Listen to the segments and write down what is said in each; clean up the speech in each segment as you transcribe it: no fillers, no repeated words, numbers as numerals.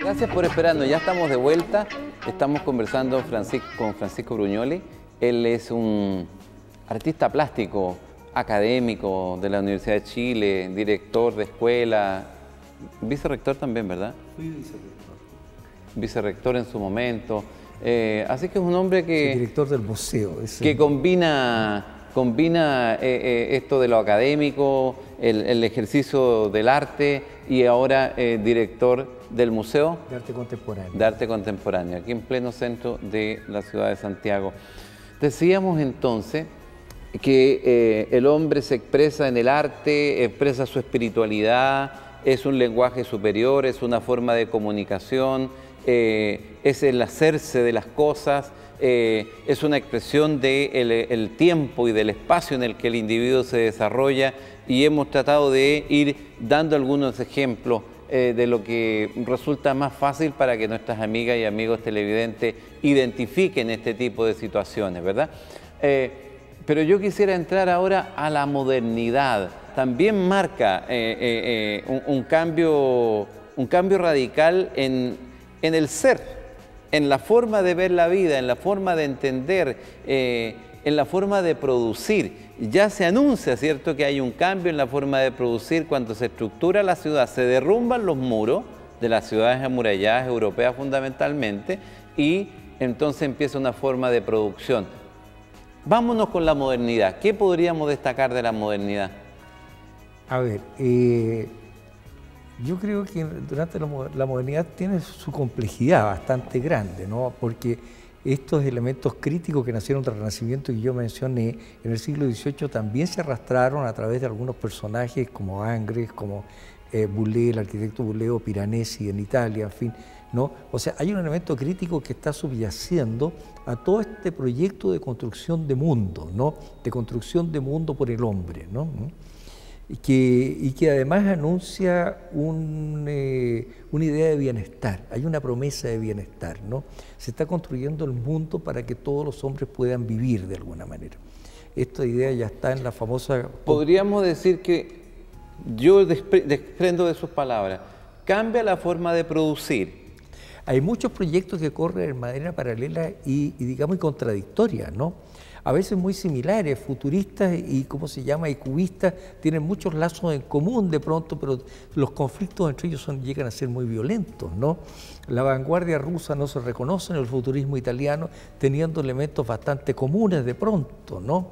Gracias por esperarnos, ya estamos de vuelta. Estamos conversando con Francisco Brugnoli. Él es un artista plástico, académico de la Universidad de Chile, director de escuela, vicerrector también, ¿verdad? Fui vicerrector. Vicerrector en su momento. Así que es un hombre que... Sí, director del museo. Que combina esto de lo académico, el ejercicio del arte y ahora director del Museo de Arte Contemporáneo. De Arte Contemporáneo, aquí en pleno centro de la ciudad de Santiago. Decíamos entonces que el hombre se expresa en el arte, expresa su espiritualidad, es un lenguaje superior, es una forma de comunicación, es el hacerse de las cosas, es una expresión del tiempo y del espacio en el que el individuo se desarrolla, y hemos tratado de ir dando algunos ejemplos de lo que resulta más fácil para que nuestras amigas y amigos televidentes identifiquen este tipo de situaciones, ¿verdad? Pero yo quisiera entrar ahora a la modernidad. También marca un cambio radical en el ser, en la forma de ver la vida, en la forma de entender, en la forma de producir. Ya se anuncia, ¿cierto?, que hay un cambio en la forma de producir cuando se estructura la ciudad, se derrumban los muros de las ciudades amuralladas europeas fundamentalmente, y entonces empieza una forma de producción. Vámonos con la modernidad. ¿Qué podríamos destacar de la modernidad? A ver, yo creo que durante la modernidad tiene su complejidad bastante grande, ¿no? Porque estos elementos críticos que nacieron del Renacimiento que yo mencioné en el siglo XVIII también se arrastraron a través de algunos personajes como Ingres, como Boulez, el arquitecto Boulez, o Piranesi en Italia, en fin, ¿no? O sea, hay un elemento crítico que está subyaciendo a todo este proyecto de construcción de mundo, ¿no? De construcción de mundo por el hombre, ¿no? Y que además anuncia una idea de bienestar, hay una promesa de bienestar, ¿no? Se está construyendo el mundo para que todos los hombres puedan vivir de alguna manera. Esta idea ya está en la famosa... Podríamos decir que, yo desprendo de sus palabras, cambia la forma de producir. Hay muchos proyectos que corren de manera paralela y digamos, contradictoria, ¿no? A veces muy similares, futuristas y, ¿cómo se llama?, y cubistas, tienen muchos lazos en común de pronto, pero los conflictos entre ellos llegan a ser muy violentos, ¿no? La vanguardia rusa no se reconoce en el futurismo italiano, teniendo elementos bastante comunes de pronto, ¿no?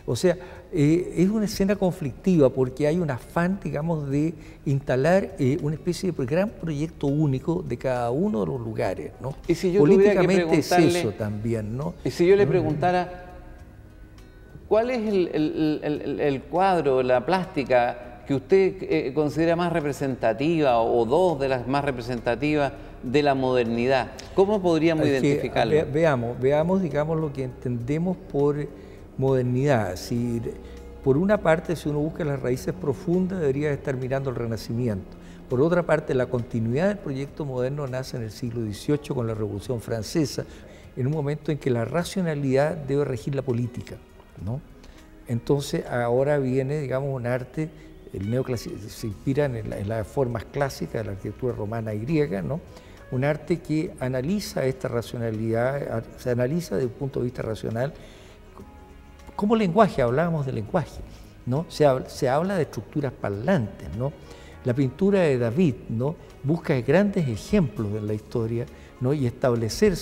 O sea, es una escena conflictiva porque hay un afán, digamos, de instalar una especie de gran proyecto único de cada uno de los lugares, ¿no? Y si yo políticamente es eso también, ¿no? Y si yo le preguntara, ¿cuál es el cuadro, la plástica que usted considera más representativa, o dos de las más representativas de la modernidad? ¿Cómo podríamos identificarlo? Veamos, digamos, lo que entendemos por modernidad. Si, por una parte, si uno busca las raíces profundas, debería estar mirando el Renacimiento. Por otra parte, la continuidad del proyecto moderno nace en el siglo XVIII con la Revolución Francesa, en un momento en que la racionalidad debe regir la política, ¿no? Entonces ahora viene, digamos, un arte, el neoclásico se inspira en las formas clásicas de la arquitectura romana y griega, ¿no? Un arte que analiza esta racionalidad, se analiza desde un punto de vista racional, como lenguaje, hablábamos de lenguaje, ¿no? Se habla de estructuras parlantes, ¿no? La pintura de David, ¿no?, busca grandes ejemplos en la historia, ¿no?, y establecer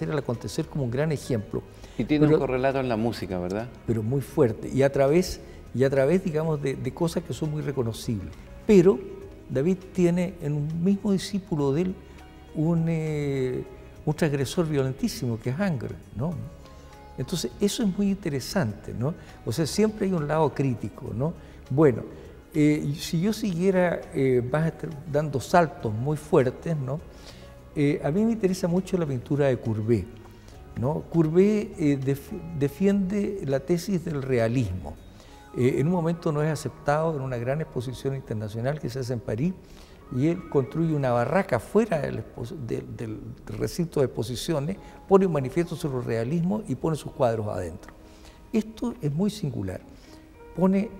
el acontecer como un gran ejemplo. Y tiene un correlato en la música, ¿verdad? Pero muy fuerte, y a través digamos, de cosas que son muy reconocibles. Pero David tiene en un mismo discípulo de él un transgresor violentísimo, que es Ingres, ¿no? Entonces, eso es muy interesante, ¿no? O sea, siempre hay un lado crítico, ¿no? Bueno, si yo siguiera dando saltos muy fuertes, ¿no? A mí me interesa mucho la pintura de Courbet, ¿no? Courbet defiende la tesis del realismo. En un momento no es aceptado en una gran exposición internacional que se hace en París, y él construye una barraca fuera del recinto de exposiciones, pone un manifiesto sobre el realismo y pone sus cuadros adentro. Esto es muy singular. Pone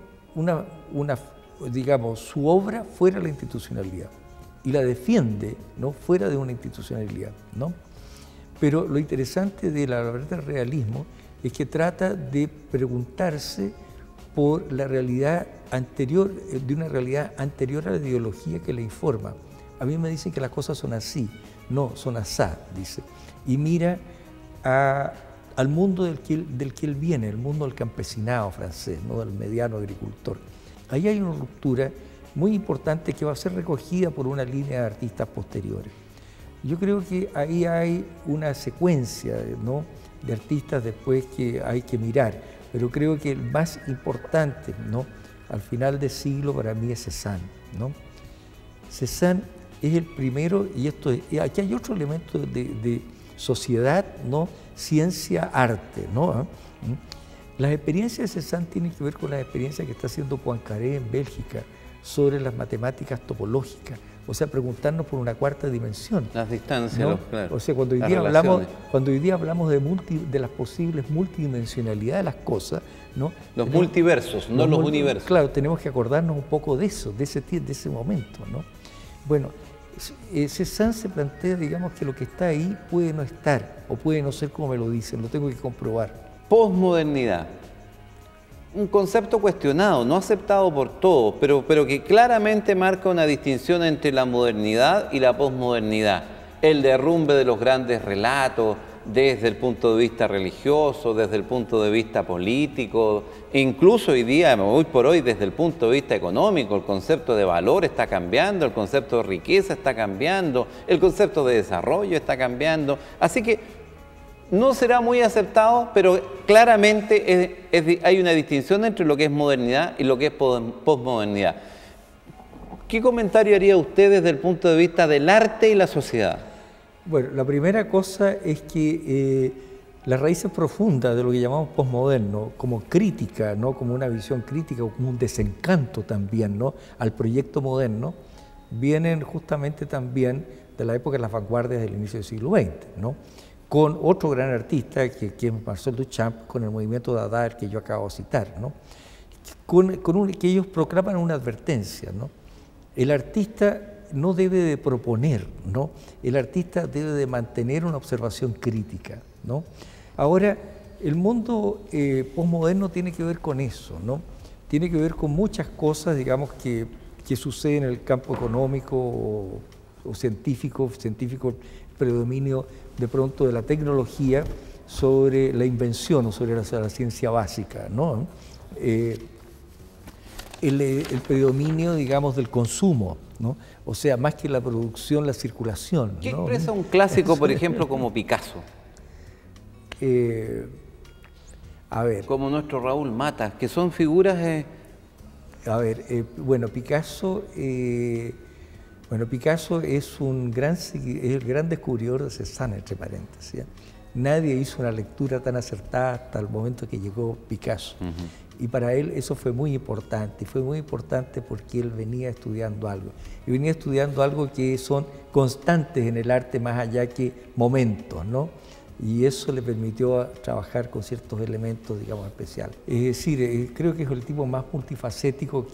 digamos, su obra fuera de la institucionalidad y la defiende, ¿no?, fuera de una institucionalidad, ¿no? Pero lo interesante de la obra del realismo es que trata de preguntarse por la realidad anterior, de una realidad anterior a la ideología que le informa. A mí me dicen que las cosas son así, no, son asá, dice. Y mira al mundo del que él viene, el mundo del campesinado francés, ¿no?, del mediano agricultor. Ahí hay una ruptura muy importante que va a ser recogida por una línea de artistas posteriores. Yo creo que ahí hay una secuencia, ¿no?, de artistas después que hay que mirar, pero creo que el más importante, ¿no?, al final del siglo para mí es Cézanne, ¿no? Cézanne es el primero, y aquí hay otro elemento de sociedad, ¿no?, ciencia, arte, ¿no? Las experiencias de Cézanne tienen que ver con las experiencias que está haciendo Poincaré en Bélgica sobre las matemáticas topológicas, o sea, preguntarnos por una cuarta dimensión. Las distancias, ¿no? Claro. O sea, cuando hoy día hablamos de las posibles multidimensionalidades de las cosas, ¿no? Los multiversos, no los universos. Claro, tenemos que acordarnos un poco de eso, de ese momento, ¿no? Bueno, Cézanne se plantea, digamos, que lo que está ahí puede no estar, o puede no ser como me lo dicen, lo tengo que comprobar. Posmodernidad. Un concepto cuestionado, no aceptado por todos, pero que claramente marca una distinción entre la modernidad y la posmodernidad. El derrumbe de los grandes relatos desde el punto de vista religioso, desde el punto de vista político, e incluso hoy por hoy desde el punto de vista económico. El concepto de valor está cambiando, el concepto de riqueza está cambiando, el concepto de desarrollo está cambiando. Así que no será muy aceptado, pero claramente hay una distinción entre lo que es modernidad y lo que es posmodernidad. ¿Qué comentario haría usted desde el punto de vista del arte y la sociedad? Bueno, la primera cosa es que las raíces profundas de lo que llamamos posmoderno, como crítica, ¿no?, como una visión crítica o como un desencanto también, ¿no?, al proyecto moderno, vienen justamente también de la época de las vanguardias del inicio del siglo XX, ¿no?, con otro gran artista, que es Marcel Duchamp, con el movimiento Dada, que yo acabo de citar, ¿no?, que ellos proclaman una advertencia, ¿no? El artista no debe de proponer, ¿no? El artista debe de mantener una observación crítica, ¿no? Ahora, el mundo posmoderno tiene que ver con eso, ¿no? Tiene que ver con muchas cosas, digamos, que suceden en el campo económico o científico, predominio de pronto de la tecnología sobre la invención o sobre la ciencia básica, ¿no? El predominio, digamos, del consumo, ¿no? O sea, más que la producción, la circulación, ¿Qué ¿no? expresa un clásico, por ejemplo, como Picasso? A ver. Como nuestro Raúl Matas, que son figuras... Bueno, Picasso es el gran descubridor de Cézanne, entre paréntesis, ¿eh? Nadie hizo una lectura tan acertada hasta el momento que llegó Picasso. Y para él eso fue muy importante, porque él venía estudiando algo. Y venía estudiando algo que son constantes en el arte más allá que momentos, ¿no? Y eso le permitió trabajar con ciertos elementos, digamos, especiales. Es decir, creo que es el tipo más multifacético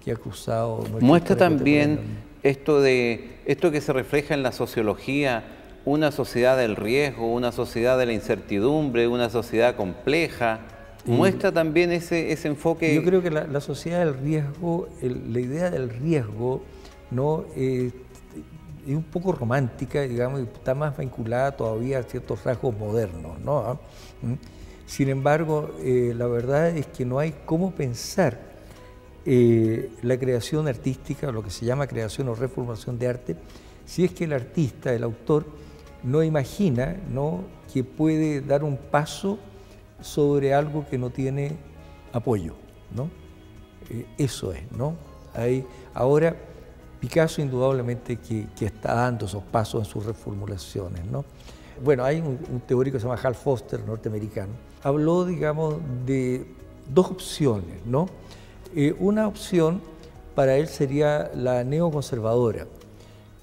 que ha cruzado. Muestra también esto que se refleja en la sociología, una sociedad del riesgo, una sociedad de la incertidumbre, una sociedad compleja. Muestra también ese enfoque. Yo creo que la sociedad del riesgo, la idea del riesgo, ¿no?, es un poco romántica, digamos, y está más vinculada todavía a ciertos rasgos modernos, ¿no? Sin embargo, la verdad es que no hay cómo pensar la creación artística, lo que se llama creación o reformulación de arte, si es que el artista, el autor, no imagina, ¿no?, que puede dar un paso sobre algo que no tiene apoyo, ¿no? Eso es, ¿no? Ahora, Picasso indudablemente que está dando esos pasos en sus reformulaciones, ¿no? Bueno, hay un teórico que se llama Hal Foster, norteamericano, habló, digamos, de dos opciones, ¿no? Una opción para él sería la neoconservadora,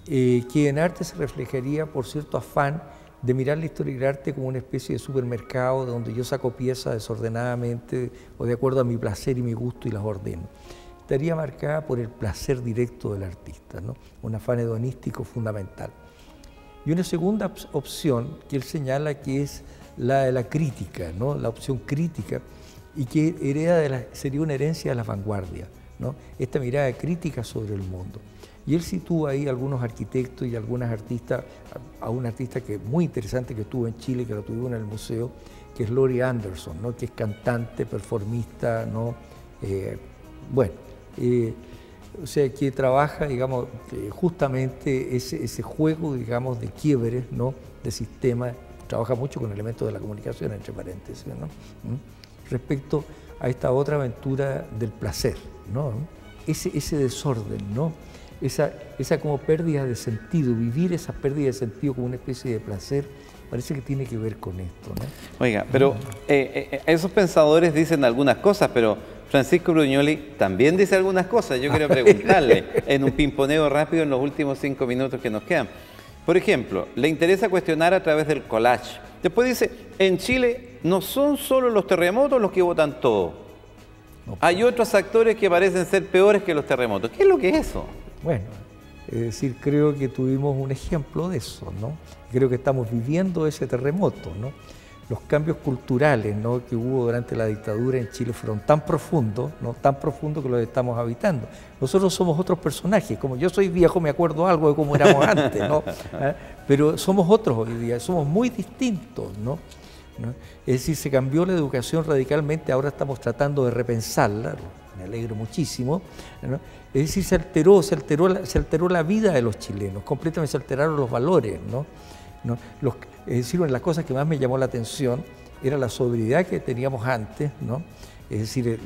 que en arte se reflejaría por cierto afán de mirar la historia del arte como una especie de supermercado donde yo saco piezas desordenadamente o de acuerdo a mi placer y mi gusto y las ordeno. estaría marcada por el placer directo del artista, ¿no? Un afán hedonístico fundamental. Y una segunda opción que él señala que es la de la crítica, ¿no? La opción crítica, y que sería una herencia de las vanguardias, ¿no? Esta mirada crítica sobre el mundo. Y él sitúa ahí algunos arquitectos y algunas artistas, a un artista que es muy interesante que estuvo en Chile, que lo tuvimos en el museo, que es Laurie Anderson, ¿no? Que es cantante, performista, ¿no? O sea, que trabaja, digamos, justamente ese juego, digamos, de quiebres, ¿no? De sistemas, trabaja mucho con elementos de la comunicación, entre paréntesis, ¿no? Respecto a esta otra aventura del placer, ¿no? Ese desorden, ¿no? Esa como pérdida de sentido, vivir esa pérdida de sentido como una especie de placer, parece que tiene que ver con esto, ¿no? Oiga, pero esos pensadores dicen algunas cosas, pero Francisco Bruñoli también dice algunas cosas. Yo quiero preguntarle en un pimponeo rápido en los últimos 5 minutos que nos quedan. Por ejemplo, le interesa cuestionar a través del collage. Después dice, en Chile no son solo los terremotos los que botan todo. No, hay otros actores que parecen ser peores que los terremotos. ¿Qué es lo que es eso? Bueno, es decir, creo que tuvimos un ejemplo de eso, ¿no? Creo que estamos viviendo ese terremoto, ¿no? Los cambios culturales, ¿no?, que hubo durante la dictadura en Chile fueron tan profundos, ¿no?, tan profundos que los estamos habitando. Nosotros somos otros personajes, como yo soy viejo me acuerdo algo de cómo éramos antes, ¿no? Pero somos otros hoy día, somos muy distintos, ¿no? Es decir, se cambió la educación radicalmente, ahora estamos tratando de repensarla, me alegro muchísimo, ¿no? Es decir, se alteró la vida de los chilenos, completamente se alteraron los valores, ¿no? Es decir, una de las cosas que más me llamó la atención era la sobriedad que teníamos antes, ¿no? Es decir,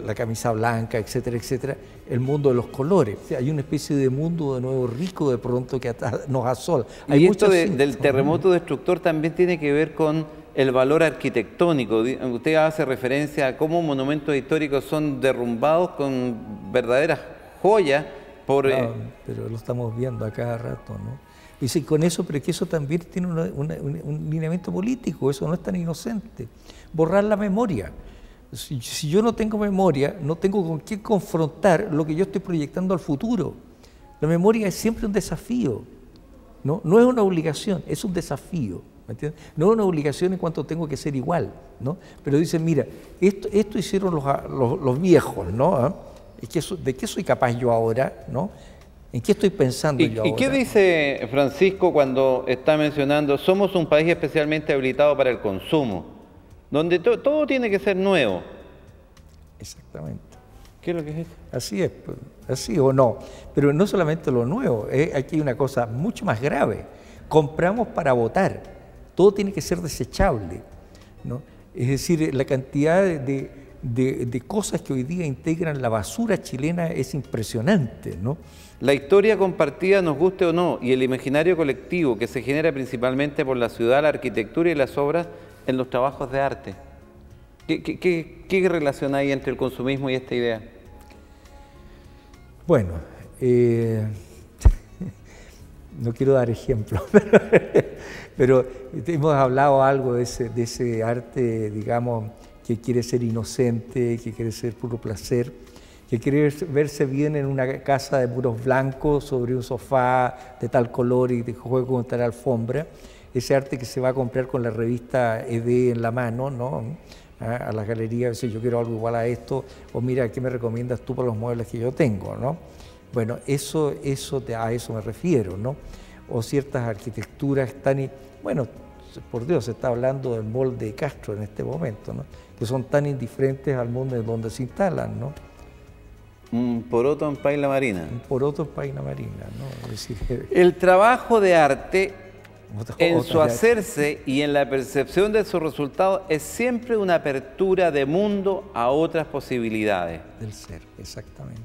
la camisa blanca, etcétera, etcétera, el mundo de los colores. O sea, hay una especie de mundo de nuevo rico de pronto que nos asola. Y esto del terremoto destructor también tiene que ver con el valor arquitectónico. Usted hace referencia a cómo monumentos históricos son derrumbados con verdaderas joyas por... pero lo estamos viendo a cada rato, ¿no? Y sí, con eso, pero es que eso también tiene un lineamiento político, eso no es tan inocente. Borrar la memoria. Si yo no tengo memoria, no tengo con qué confrontar lo que yo estoy proyectando al futuro. La memoria es siempre un desafío, ¿no? No es una obligación, es un desafío. ¿Me entiendes? No es una obligación en cuanto tengo que ser igual, ¿no? Pero dicen, mira, esto hicieron los viejos, ¿no? ¿De qué soy capaz yo ahora, ¿no? ¿En qué estoy pensando yo ahora? ¿Y qué dice Francisco cuando está mencionando, somos un país especialmente habilitado para el consumo, donde todo tiene que ser nuevo? Exactamente. ¿Qué es lo que es eso? Así es, así o no. Pero no solamente lo nuevo, aquí hay una cosa mucho más grave. Compramos para votar, todo tiene que ser desechable, ¿no? Es decir, la cantidad de cosas que hoy día integran la basura chilena es impresionante, ¿no? La historia compartida, nos guste o no, y el imaginario colectivo que se genera principalmente por la ciudad, la arquitectura y las obras en los trabajos de arte. ¿Qué relación hay entre el consumismo y esta idea? Bueno, no quiero dar ejemplos, pero hemos hablado algo de ese arte, digamos, que quiere ser inocente, que quiere ser puro placer, que quiere verse bien en una casa de muros blancos, sobre un sofá de tal color y de juego con tal alfombra. Ese arte que se va a comprar con la revista ED en la mano, ¿no? A las galerías, yo quiero algo igual a esto, o mira, ¿qué me recomiendas tú para los muebles que yo tengo, ¿no? Bueno, a eso me refiero, ¿no? O ciertas arquitecturas bueno, por Dios, se está hablando del molde de Castro en este momento, ¿no? Que son tan indiferentes al mundo en donde se instalan, ¿no? Un poroto en paila marina. Un poroto en paila marina, ¿no? Es decir, el trabajo de arte, en su hacerse y en la percepción de su resultado, es siempre una apertura de mundo a otras posibilidades. Del ser, exactamente.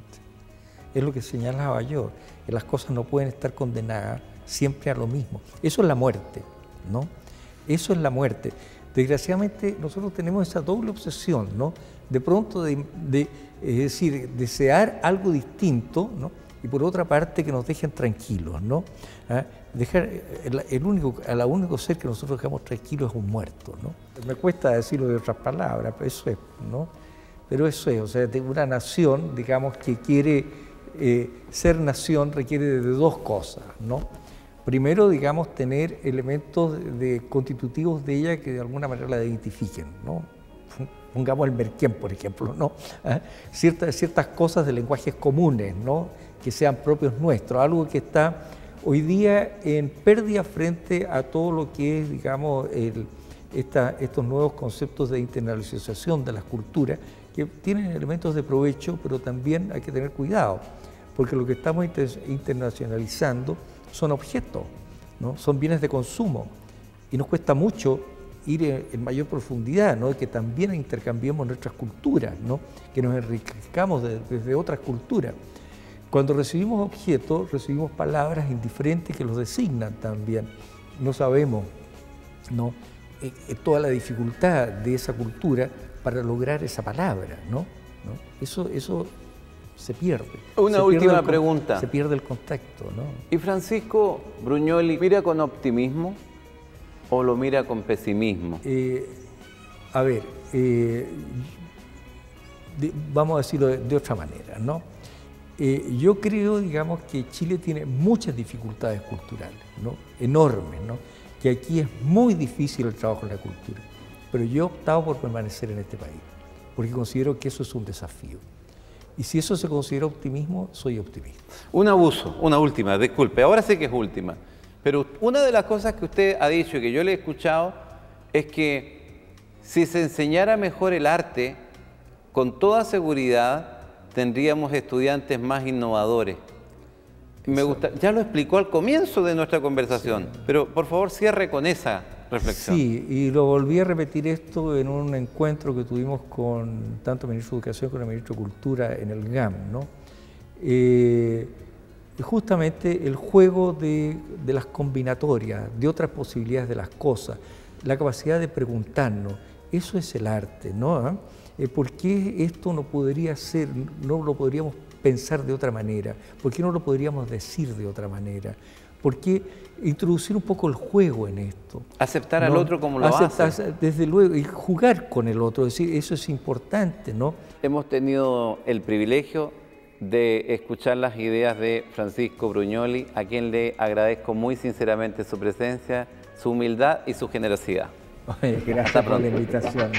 Es lo que señalaba yo, que las cosas no pueden estar condenadas siempre a lo mismo. Eso es la muerte, ¿no? Eso es la muerte. Desgraciadamente nosotros tenemos esa doble obsesión, ¿no? De pronto es decir, desear algo distinto, ¿no? Y por otra parte que nos dejen tranquilos, ¿no? Dejar el único ser que nosotros dejamos tranquilo es un muerto, ¿no? Me cuesta decirlo de otras palabras, pero eso es, ¿no? pero eso es, o sea, de una nación, digamos, que quiere ser nación requiere de dos cosas, ¿no? Primero, digamos, tener elementos constitutivos de ella que de alguna manera la identifiquen, ¿no? Pongamos el Merquén, por ejemplo, ¿no? Ciertas cosas de lenguajes comunes, ¿no? Que sean propios nuestros, algo que está hoy día en pérdida frente a todo lo que es, digamos, estos nuevos conceptos de internacionalización de las culturas, que tienen elementos de provecho, pero también hay que tener cuidado, porque lo que estamos internacionalizando son objetos, ¿no? Son bienes de consumo, y nos cuesta mucho ir en mayor profundidad, ¿no? Que también intercambiemos nuestras culturas, ¿no? Que nos enriquezcamos desde otras culturas. Cuando recibimos objetos, recibimos palabras indiferentes que los designan también. No sabemos, ¿no? Toda la dificultad de esa cultura para lograr esa palabra, ¿no? Eso se pierde. Una última pregunta. Se pierde el contacto, ¿no? ¿Y Francisco Bruñoli mira con optimismo o lo mira con pesimismo? A ver, vamos a decirlo de otra manera, ¿no? Yo creo, digamos, que Chile tiene muchas dificultades culturales, ¿no? Enormes, ¿no? Que aquí es muy difícil el trabajo en la cultura, pero yo he optado por permanecer en este país, porque considero que eso es un desafío. Y si eso se considera optimismo, soy optimista. Un abuso, una última, disculpe, ahora sé que es última, pero una de las cosas que usted ha dicho y que yo le he escuchado es que si se enseñara mejor el arte, con toda seguridad tendríamos estudiantes más innovadores. Me gusta, ya lo explicó al comienzo de nuestra conversación, sí, pero por favor cierre con esa reflexión. Sí, y lo volví a repetir esto en un encuentro que tuvimos con tanto el ministro de Educación como el ministro de Cultura en el GAM, ¿no? Justamente el juego de las combinatorias, de otras posibilidades de las cosas, la capacidad de preguntarnos, eso es el arte, ¿no? ¿Por qué esto no podría ser, no lo podríamos pensar de otra manera? ¿Por qué no lo podríamos decir de otra manera? ¿Por qué introducir un poco el juego en esto? Aceptar al otro como lo hace. Desde luego, y jugar con el otro, es decir, eso es importante, ¿no? Hemos tenido el privilegio de escuchar las ideas de Francisco Bruñoli, a quien le agradezco muy sinceramente su presencia, su humildad y su generosidad. Gracias por la invitación.